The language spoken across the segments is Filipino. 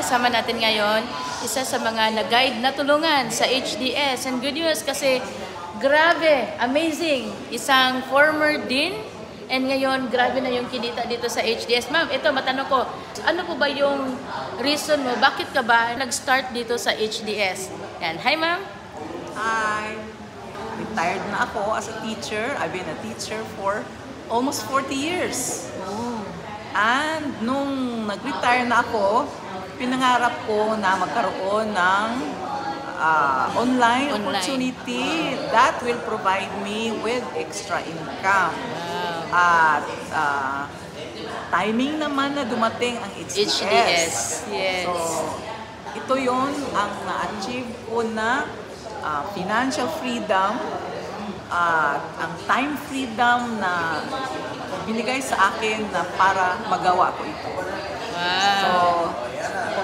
kasama natin ngayon, isa sa mga nag-guide na tulungan sa HDS. And good news kasi grabe, amazing. Isang former dean, and ngayon grabe na yung kinita dito sa HDS. Ma'am, ito matanong ko, ano po ba yung reason mo? Bakit ka ba nag-start dito sa HDS? Yan. Hi, ma'am. Hi. Retired na ako as a teacher. I've been a teacher for almost 40 years. And nung nag-retire na ako, pinangarap ko na magkaroon ng online opportunity that will provide me with extra income. At timing naman na dumating ang HDS. Yes. So, ito yon ang na-achieve ko na financial freedom at ang time freedom na binigay sa akin na para magawa ko ito. Wow. So,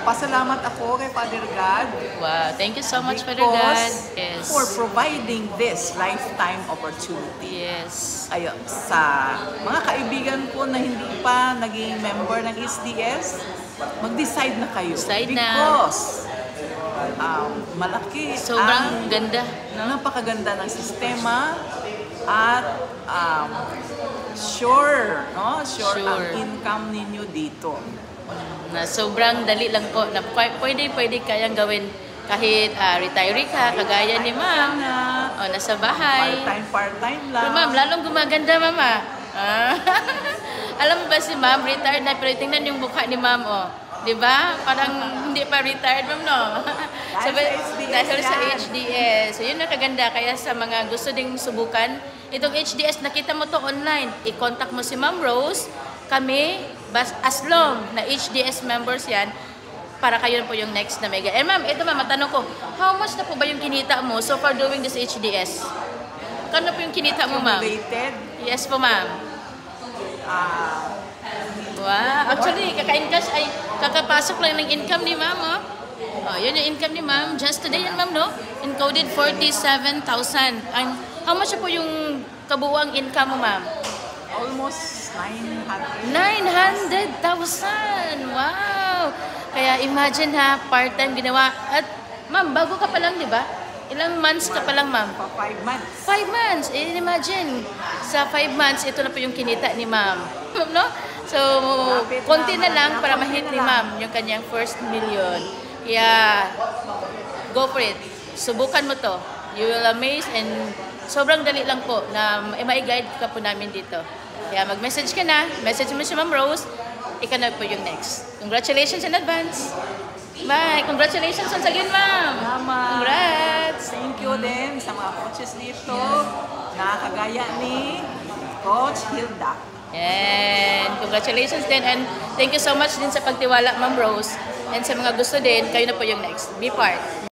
pasalamat ako kay Father God. Wow, thank you so much, Father God. Yes. For providing this lifetime opportunity. Yes. Ayun, sa mga kaibigan ko na hindi pa naging member ng HDS, mag-decide na kayo. Because malaki sobrang ganda. Napakaganda ng sistema at sure ang income ninyo dito. Na sobrang dali lang po na pwede kayang gawin kahit retiree ka, kagaya ni ma'am, o nasa bahay. Part-time lang. Pero ma'am, lalong gumaganda, mama. Alam mo ba si ma'am, retired na, pero tingnan yung mukha ni ma'am, oh. Diba? Parang hindi pa retired, ma'am, no? Dahil sa HDS. So, yun ang kaganda. Kaya sa mga gusto ding subukan, itong HDS, nakita mo to online. I-contact mo si Ma'am Rose. Kami, as long na HDS members yan, para kayo po yung next na mega. Eh, ma'am, ito ma'am, matanong ko, how much na po ba yung kinita mo so far doing this HDS? Kano po yung kinita mo, ma'am? Yes po, ma'am. Wow. Actually, kakapasok lang ng income ni ma'am, oh. Oh, yun yung income ni ma'am. Just today yan, ma'am, no? Encoded 47,000. How much po yung kabuuang income mo, ma'am? Almost 900,000. 900,000! Wow! Kaya imagine ha, part-time ginawa. At ma'am, bago ka pa lang, di ba? Ilang months ka pa lang, ma'am? 5 months. 5 months! Imagine, sa 5 months, ito na po yung kinita ni ma'am. No? So, konti na lang para ma-hit ni ma'am yung kanyang first million. Kaya, go for it. Subukan mo to. You will amaze and sobrang dali lang po na ma-guide ka po namin dito. Kaya mag-message ka na. Message mo si Ma'am Rose. Ika na po yung next. Congratulations in advance. Bye. Congratulations once again, ma'am. Congrats. Thank you din sa mga coaches dito na kagaya ni Coach Hilda. And congratulations din and thank you so much din sa pagtiwala, Ma'am Rose. And sa mga gusto din, kayo na po yung next. Be part.